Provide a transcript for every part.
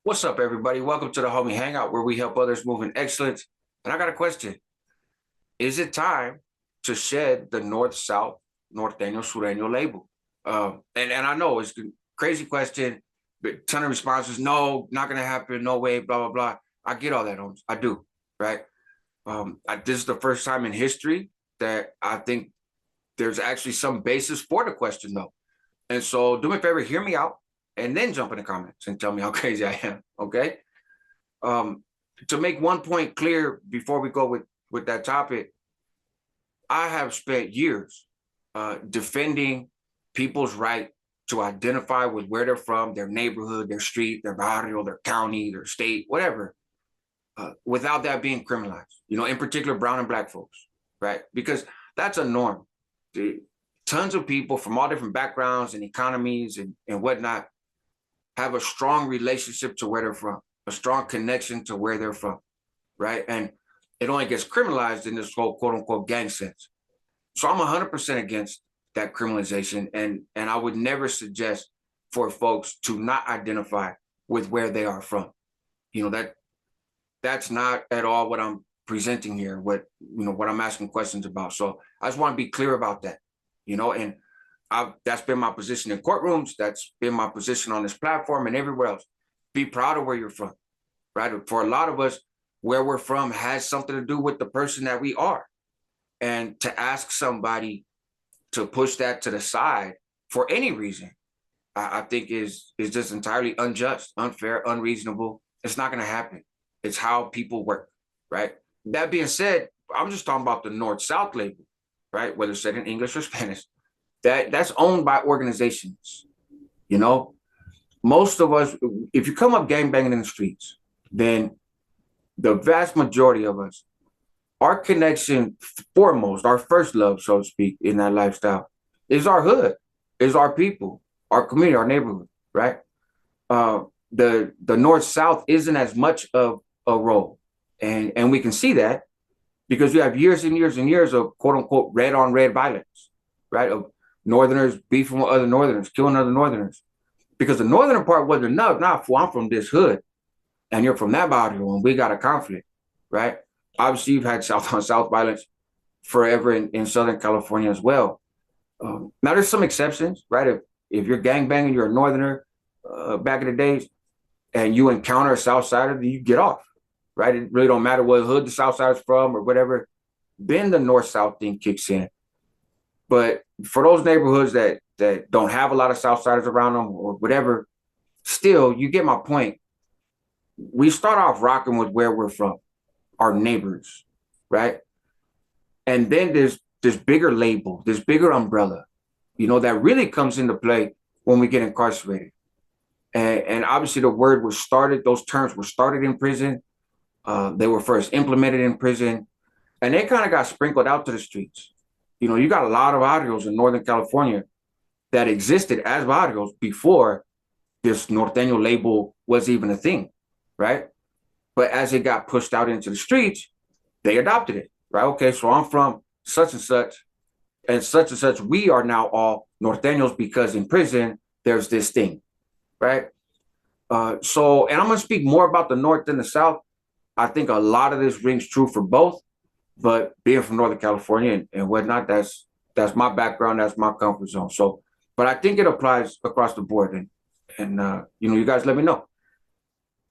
What's up, everybody? Welcome to the Homie Hangout, where we help others move in excellence. And I got a question. Is it time to shed the North-South, Norteño, Sureño label? And I know it's a crazy question, but ton of responses. No, not going to happen. No way, blah, blah, blah. I get all that, Holmes. I do, right? This is the first time in history that I think there's actually some basis for the question, though. And so do me a favor, hear me out, and then jump in the comments and tell me how crazy I am, okay? Um, to make one point clear before we go with that topic, I have spent years defending people's right to identify with where they're from, their neighborhood, their street, their barrio, their county, their state, whatever, without that being criminalized. You know, in particular, brown and black folks, right? Because that's a norm. Tons of people from all different backgrounds and economies and whatnot have a strong relationship to where they're from, a strong connection to where they're from, right? And it only gets criminalized in this whole quote unquote gang sense. So I'm 100% against that criminalization. And I would never suggest for folks to not identify with where they are from. You know, that's not at all what I'm presenting here, what I'm asking questions about. So I just want to be clear about that, and that's been my position in courtrooms. That's been my position on this platform and everywhere else. Be proud of where you're from, right? For a lot of us, where we're from has something to do with the person that we are. And to ask somebody to push that to the side for any reason, I think is just entirely unjust, unfair, unreasonable. It's not going to happen. It's how people work, right? That being said, I'm just talking about the North-South label, right? Whether said in English or Spanish. That's owned by organizations. Most of us, if you come up gangbanging in the streets, then the vast majority of us, our connection foremost, our first love, so to speak, in that lifestyle is our hood, is our people, our community, our neighborhood, right? The North-South isn't as much of a role. And we can see that because we have years and years and years of quote unquote red on red violence, right? Of Northerners beefing with other Northerners, killing other Northerners. Because the Northern part wasn't enough. Nah, I'm from this hood and you're from that barrio and we got a conflict, right? Obviously, you've had South on South violence forever in Southern California as well. Now, there's some exceptions, right? If you're gangbanging, you're a Northerner back in the days, and you encounter a South Sider, then you get off, right? It really don't matter what hood the South Sider's from or whatever. Then the North-South thing kicks in. But for those neighborhoods that don't have a lot of South Siders around them or whatever, still, you get my point. We start off rocking with where we're from, our neighbors, right? And then there's this bigger label, this bigger umbrella, that really comes into play when we get incarcerated. And obviously those terms were started in prison. They were first implemented in prison, and they kind of got sprinkled out to the streets. You got a lot of barrios in Northern California that existed as barrios before this Norteño label was even a thing, right? But as it got pushed out into the streets, they adopted it, right? Okay, so I'm from such and such, we are now all Norteños because in prison, there's this thing, right? And I'm going to speak more about the North than the South. I think a lot of this rings true for both, but being from Northern California and whatnot, that's my background, that's my comfort zone. So, but I think it applies across the board, and you guys let me know.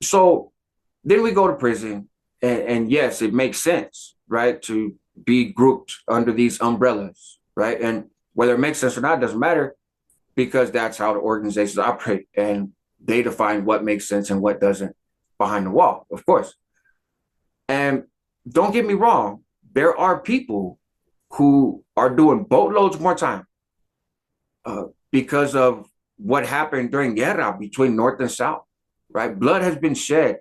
So then we go to prison, and yes, it makes sense, right, to be grouped under these umbrellas, right? And whether it makes sense or not doesn't matter because that's how the organizations operate, and they define what makes sense and what doesn't behind the wall, of course. And don't get me wrong, there are people who are doing boatloads more time because of what happened during Guerra between North and South, right? Blood has been shed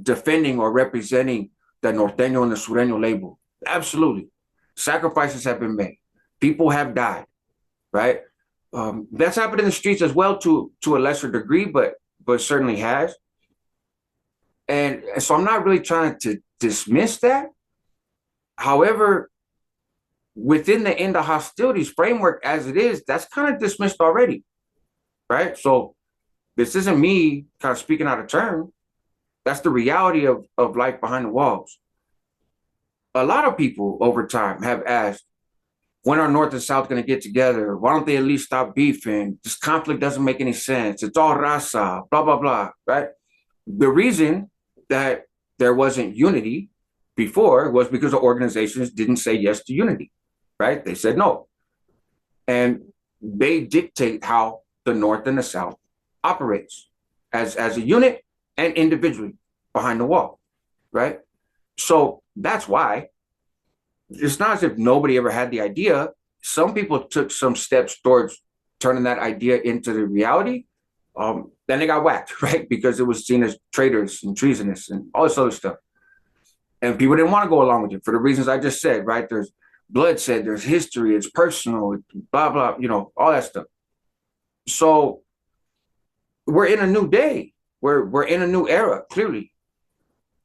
defending or representing the Norteño and the Sureño label. Absolutely. Sacrifices have been made. People have died, right? That's happened in the streets as well to a lesser degree, but certainly has. And so I'm not really trying to dismiss that. However, within the end of hostilities framework as it is, that's kind of dismissed already, right? So this isn't me kind of speaking out of turn. That's the reality of life behind the walls. A lot of people over time have asked, when are North and South going to get together? Why don't they at least stop beefing? This conflict doesn't make any sense. It's all raza, blah, blah, blah, right? The reason that there wasn't unity before was because the organizations didn't say yes to unity, right? They said no. And they dictate how the North and the South operates as a unit and individually behind the wall, right? So that's why it's not as if nobody ever had the idea. Some people took some steps towards turning that idea into the reality. Then they got whacked, right? Because it was seen as traitors and treasonous and all this other stuff. And people didn't want to go along with it for the reasons I just said, right? There's bloodshed, there's history, it's personal, blah, blah, all that stuff. So we're in a new day. We're in a new era, clearly.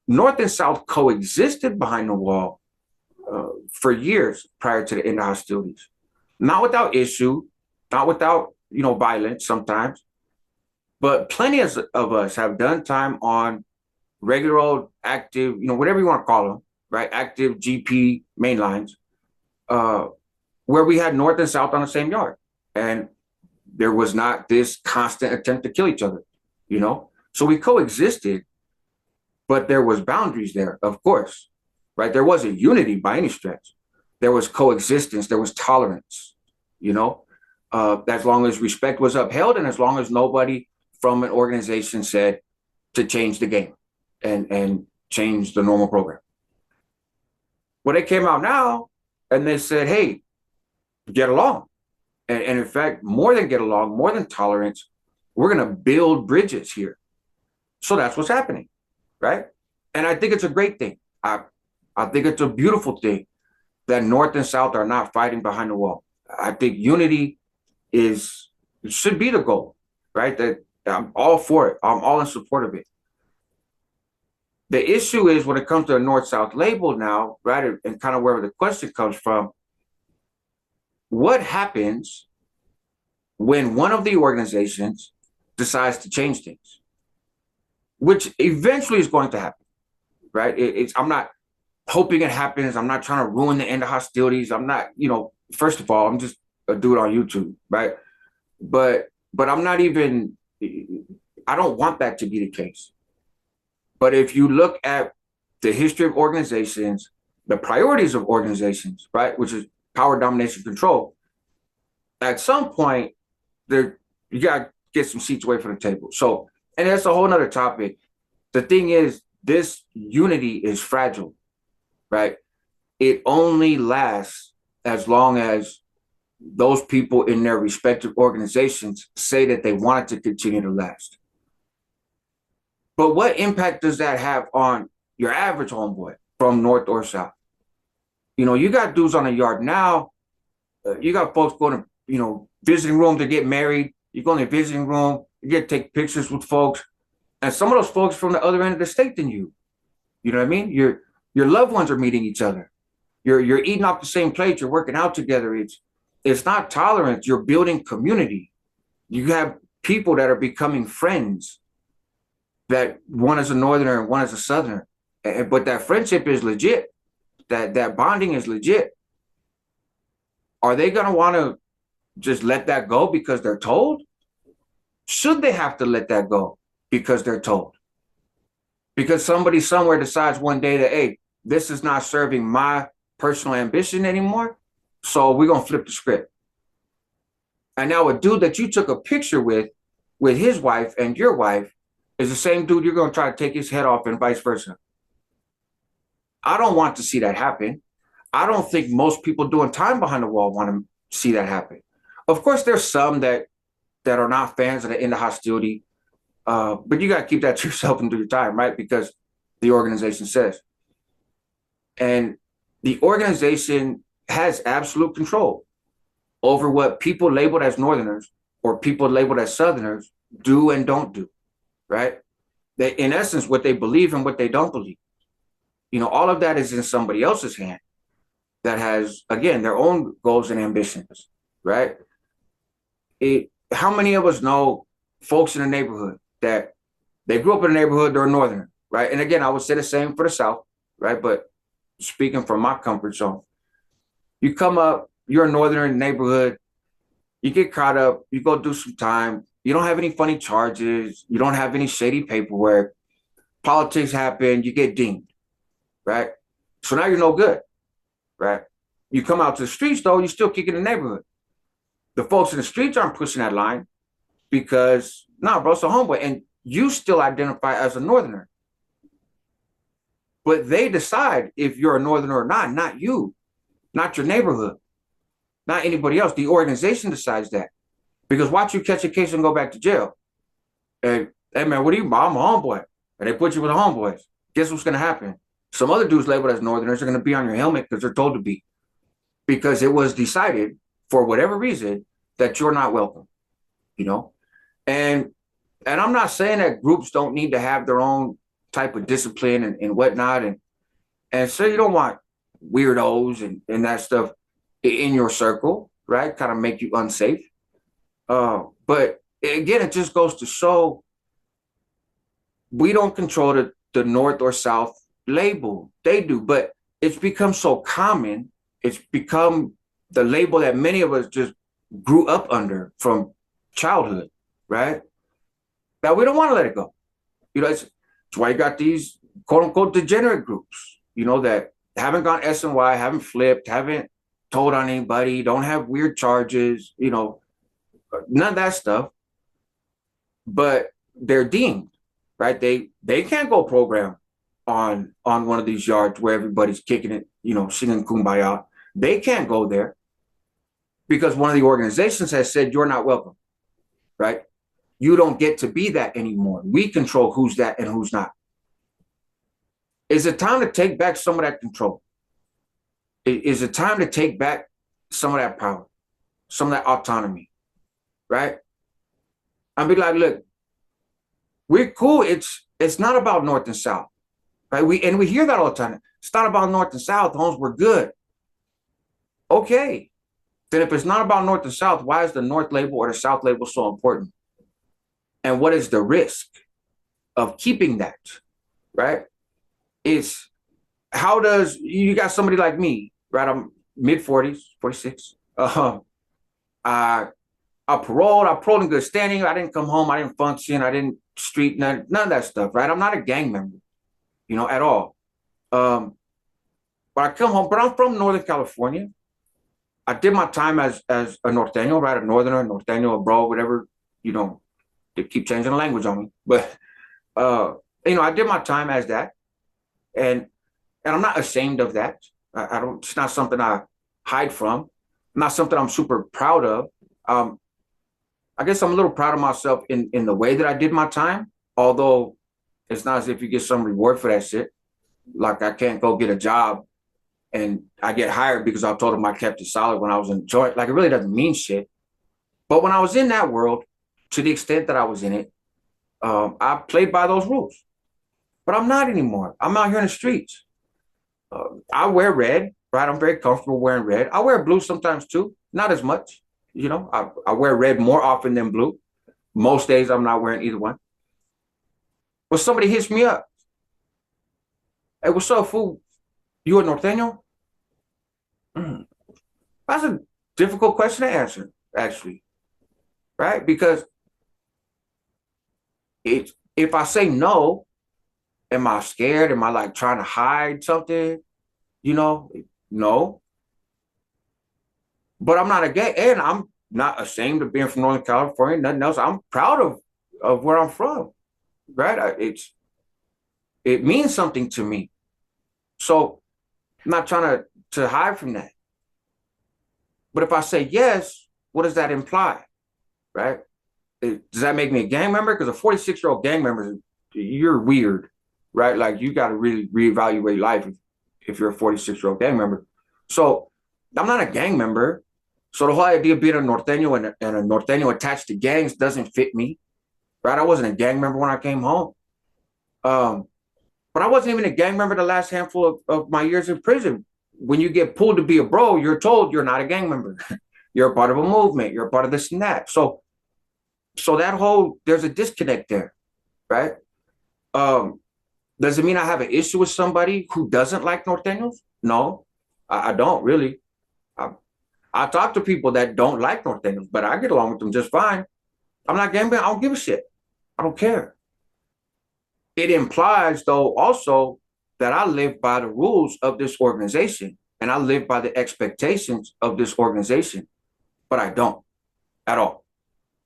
North and South coexisted behind the wall for years prior to the end of hostilities. Not without issue, not without, violence sometimes, but plenty of us have done time on regular old active, whatever you want to call them, right? Active GP main lines, where we had North and South on the same yard. And there was not this constant attempt to kill each other, So we coexisted, but there was boundaries there, of course, right? There wasn't unity by any stretch. There was coexistence, there was tolerance, as long as respect was upheld and as long as nobody from an organization said to change the game and change the normal program. Well, they came out now and they said, hey, get along. And in fact, more than get along, more than tolerance, we're going to build bridges here. So that's what's happening, right? And I think it's a great thing. I think it's a beautiful thing that North and South are not fighting behind the wall. I think unity should be the goal, right? That I'm all for it. I'm all in support of it. The issue is when it comes to a North-South label now, right, and kind of where the question comes from, what happens when one of the organizations decides to change things, which eventually is going to happen, right? I'm not hoping it happens. I'm not trying to ruin the end of hostilities. I'm not, first of all, I'm just a dude on YouTube, right? But I'm not even, I don't want that to be the case. But if you look at the history of organizations, the priorities of organizations, right, which is power, domination, control, at some point, you got to get some seats away from the table. So, and that's a whole nother topic. The thing is, this unity is fragile, right? It only lasts as long as those people in their respective organizations say that they want it to continue to last. But what impact does that have on your average homeboy from North or South? You got dudes on the yard now. You got folks going to, visiting room to get married. You go in the visiting room, you get to take pictures with folks. And some of those folks from the other end of the state than you. You know what I mean? Your loved ones are meeting each other. You're eating off the same plate. You're working out together. It's not tolerance. You're building community. You have people that are becoming friends. That one is a Northerner and one is a Southerner, but that friendship is legit. That bonding is legit. Are they going to want to just let that go because they're told? Should they have to let that go because they're told? Because somebody somewhere decides one day that, hey, this is not serving my personal ambition anymore, so we're going to flip the script. And now a dude that you took a picture with his wife and your wife, is the same dude you're going to try to take his head off and vice versa. I don't want to see that happen. I don't think most people doing time behind the wall want to see that happen. Of course, there's some that are not fans of the end of hostility, but you got to keep that to yourself and do your time, right? Because the organization says. And the organization has absolute control over what people labeled as Northerners or people labeled as Southerners do and don't do. Right? They, in essence, what they believe and what they don't believe. All of that is in somebody else's hand that has, again, their own goals and ambitions, right? How many of us know folks in the neighborhood that they grew up in a neighborhood, they're a northerner, right? And again, I would say the same for the South, right? But speaking from my comfort zone, you come up, you're a northerner in the neighborhood, you get caught up, you go do some time, you don't have any funny charges, you don't have any shady paperwork, politics happen, you get deemed, right? So now you're no good, right? You come out to the streets though, you're still kicking the neighborhood. The folks in the streets aren't pushing that line because, nah, bro, it's a homeboy. And you still identify as a northerner. But they decide if you're a northerner or not you, not your neighborhood, not anybody else. The organization decides that. Because watch you catch a case and go back to jail. And, hey, man, what are you? I'm a homeboy. And they put you with the homeboys. Guess what's going to happen? Some other dudes labeled as northerners are going to be on your helmet because they're told to be. Because it was decided, for whatever reason, that you're not welcome, you know? And I'm not saying that groups don't need to have their own type of discipline and whatnot. And so you don't want weirdos and that stuff in your circle, right? Kind of make you unsafe. But again, it just goes to show we don't control the North or South label. They do, but it's become so common. It's become the label that many of us just grew up under from childhood, right? That we don't want to let it go. You know, it's why you got these quote unquote degenerate groups, you know, that haven't gone S&Y, haven't flipped, haven't told on anybody, don't have weird charges, you know, none of that stuff. But they're deemed, right? They can't go program on one of these yards where everybody's kicking it, you know, singing Kumbaya. They can't go there because one of the organizations has said you're not welcome, right? You don't get to be that anymore. We control who's that and who's not. Is it time to take back some of that control? Is it time to take back some of that power, some of that autonomy, right? I'll be like, look, we're cool. It's not about North and South, right? We hear that all the time. It's not about North and South. Homes, we're good. Okay. Then if it's not about North and South, why is the North label or the South label so important? And what is the risk of keeping that, right? It's how does, you got somebody like me, right? I'm mid-40s, 46. I paroled in good standing. I didn't come home. I didn't function. I didn't street, none of that stuff, right? I'm not a gang member, you know, at all. But I come home, but I'm from Northern California. I did my time as a norteño, right? A northerner, norteño, a bro, whatever, you know, they keep changing the language on me. But, you know, I did my time as that. And I'm not ashamed of that. I don't, it's not something I hide from, not something I'm super proud of. I guess I'm a little proud of myself in the way that I did my time, although it's not as if you get some reward for that shit. Like I can't go get a job and I get hired because I told them I kept it solid when I was in the joint. Like it really doesn't mean shit. But when I was in that world, to the extent that I was in it, I played by those rules. But I'm not anymore. I'm out here in the streets. I wear red, right? I'm very comfortable wearing red. I wear blue sometimes too, not as much. You know, I wear red more often than blue. Most days I'm not wearing either one. But somebody hits me up. Hey, what's up, fool? You a norteño? That's a difficult question to answer, actually, right? Because if I say no, am I scared? Am I like trying to hide something? You know, no. But I'm not a gay, and I'm not ashamed of being from Northern California, nothing else. I'm proud of where I'm from, right? It means something to me. So I'm not trying to hide from that. But if I say yes, what does that imply, right? Does that make me a gang member? Because a 46-year-old gang member, you're weird, right? Like you got to really reevaluate life if you're a 46-year-old gang member. So I'm not a gang member. So the whole idea of being a norteño and a norteño attached to gangs doesn't fit me, right? I wasn't a gang member when I came home. But I wasn't even a gang member the last handful of my years in prison. When you get pulled to be a bro, you're told you're not a gang member. You're a part of a movement. You're a part of this and that. So So there's a disconnect there, right? Um, does it mean I have an issue with somebody who doesn't like norteños? No, I don't really. I, I talk to people that don't like norteños, but I get along with them just fine. I'm not gambling. I don't give a shit. I don't care. It implies, though, also that I live by the rules of this organization and I live by the expectations of this organization, but I don't at all.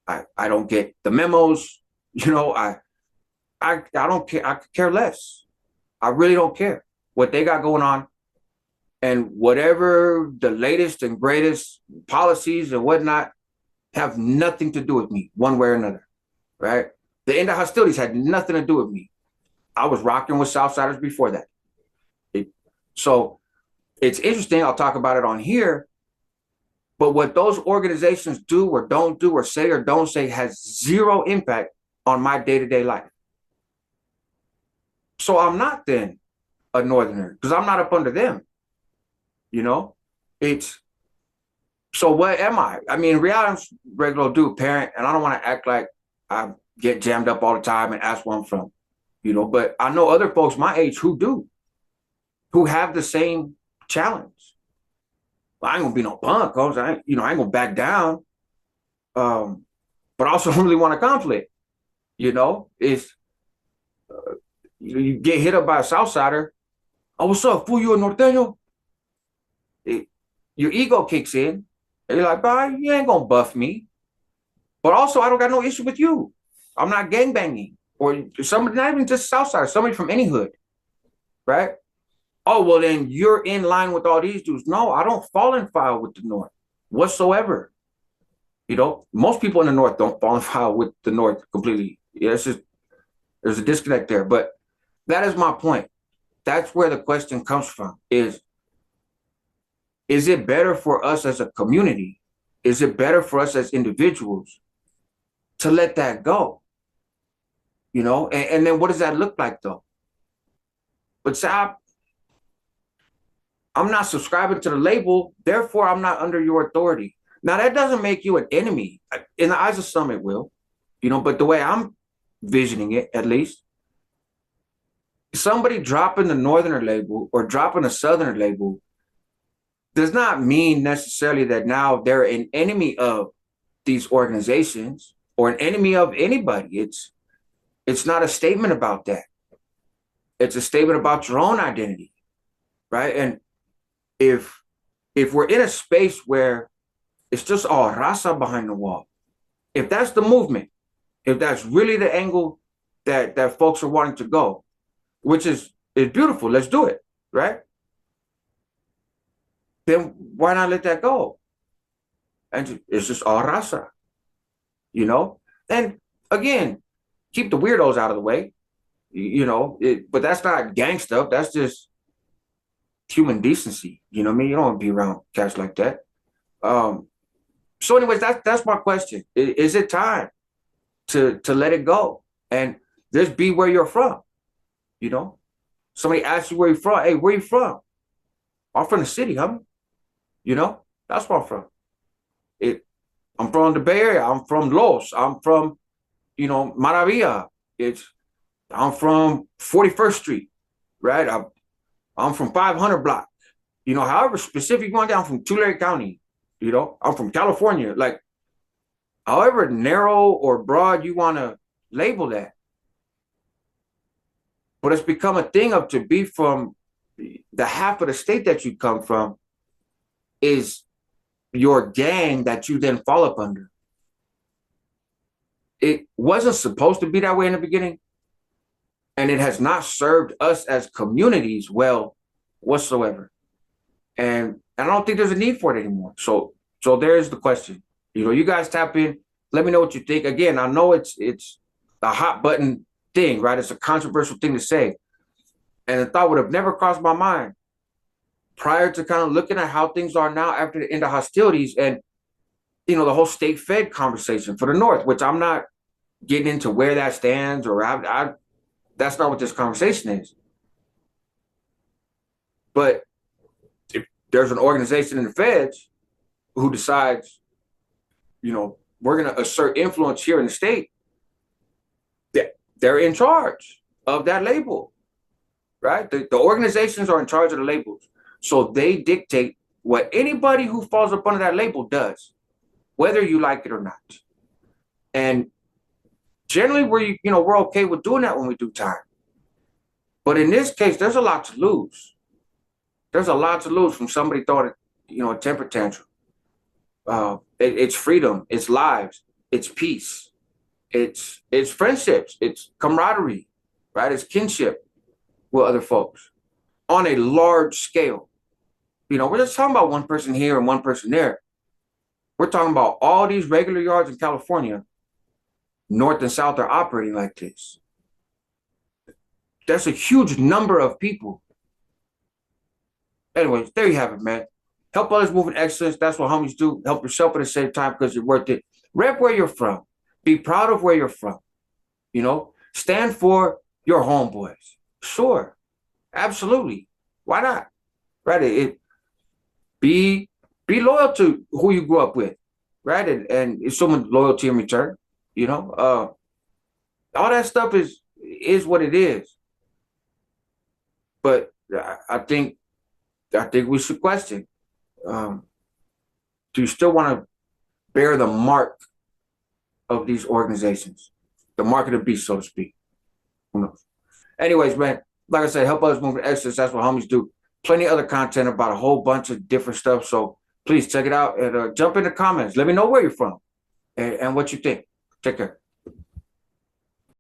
I don't get the memos. You know, I don't care. I could care less. I really don't care what they got going on, and whatever the latest and greatest policies and whatnot have nothing to do with me one way or another, right? The end of hostilities had nothing to do with me. I was rocking with Southsiders before that. It, so it's interesting. I'll talk about it on here. But what those organizations do or don't do or say or don't say has zero impact on my day-to-day life. So I'm not then a Northerner because I'm not up under them. You know, it's so what am I? I mean, in reality, I'm a regular dude, parent, and I don't want to act like I get jammed up all the time and ask where I'm from, you know, but I know other folks my age who do, who have the same challenge. Well, I ain't gonna be no punk, I ain't gonna back down. But I also don't really want a conflict, you know, it's you get hit up by a Southsider. Oh, what's up, fool? You a norteño? It, your ego kicks in. And you're like, bro, you ain't gonna buff me. But also, I don't got no issue with you. I'm not gangbanging. Or somebody, not even just Southside, somebody from any hood, right? Oh, well, then you're in line with all these dudes. No, I don't fall in file with the North whatsoever. You know, most people in the North don't fall in file with the North completely. Yeah, it's just, there's a disconnect there. But that is my point. That's where the question comes from is it better for us as a community? Is it better for us as individuals to let that go? You know, and then what does that look like though? But say, I'm not subscribing to the label, therefore I'm not under your authority. Now that doesn't make you an enemy. In the eyes of some, it will, you know, but the way I'm visioning it, at least, somebody dropping the Northerner label or dropping a Southerner label does not mean necessarily that now they're an enemy of these organizations or an enemy of anybody. It's not a statement about that. It's a statement about your own identity, right? And if we're in a space where it's just all raza behind the wall, if that's the movement, if that's really the angle that folks are wanting to go, which is beautiful, let's do it, right? Then why not let that go? And it's just all raza, you know? And again, keep the weirdos out of the way, you know, but that's not gang stuff. That's just human decency. You know what I mean? You don't want to be around cats like that. So anyways, that's my question. Is it time to let it go and just be where you're from? You know, somebody asks you where you're from. Hey, where you from? I'm from the city, huh? You know, that's where I'm from. I'm from the Bay Area. I'm from Los. I'm from, you know, Maravilla. I'm from 41st Street, right? I'm from 500 block. You know, however specific you want to, I'm from Tulare County. You know, I'm from California. Like, however narrow or broad you want to label that. But it's become a thing of to be from the half of the state that you come from is your gang that you then fall up under. It wasn't supposed to be that way in the beginning. And it has not served us as communities well whatsoever. And I don't think there's a need for it anymore. So there's the question. You know, you guys tap in. Let me know what you think. Again, I know it's a hot button thing, right? It's a controversial thing to say. And the thought would have never crossed my mind prior to kind of looking at how things are now after the end of hostilities and, you know, the whole state fed conversation for the North, which I'm not getting into where that stands or that's not what this conversation is. But if there's an organization in the feds who decides, you know, we're going to assert influence here in the state, they're in charge of that label, right? The organizations are in charge of the labels. So they dictate what anybody who falls up under that label does, whether you like it or not. And generally we're okay with doing that when we do time. But in this case, there's a lot to lose. There's a lot to lose from somebody throwing a temper tantrum. It's freedom, it's lives, it's peace, it's friendships, it's camaraderie, right? It's kinship with other folks on a large scale. We're just talking about one person here and one person there. We're talking about all these regular yards in California, North and South, are operating like this. That's a huge number of people. Anyways, there you have it, man. Help others move in excellence. That's what homies do. Help yourself at the same time because you're worth it. Rep where you're from. Be proud of where you're from. Stand for your homeboys. Sure. Absolutely. Why not? Right? Be loyal to who you grew up with. Right? And it's someone loyalty in return. All that stuff is what it is. But I think we should question. Do you still want to bear the mark of these organizations? The mark of the beast, so to speak. Who knows? Anyways, man, like I said, help others move in excellence. That's what homies do. Plenty of other content about a whole bunch of different stuff. So please check it out and jump in the comments. Let me know where you're from and what you think. Take care.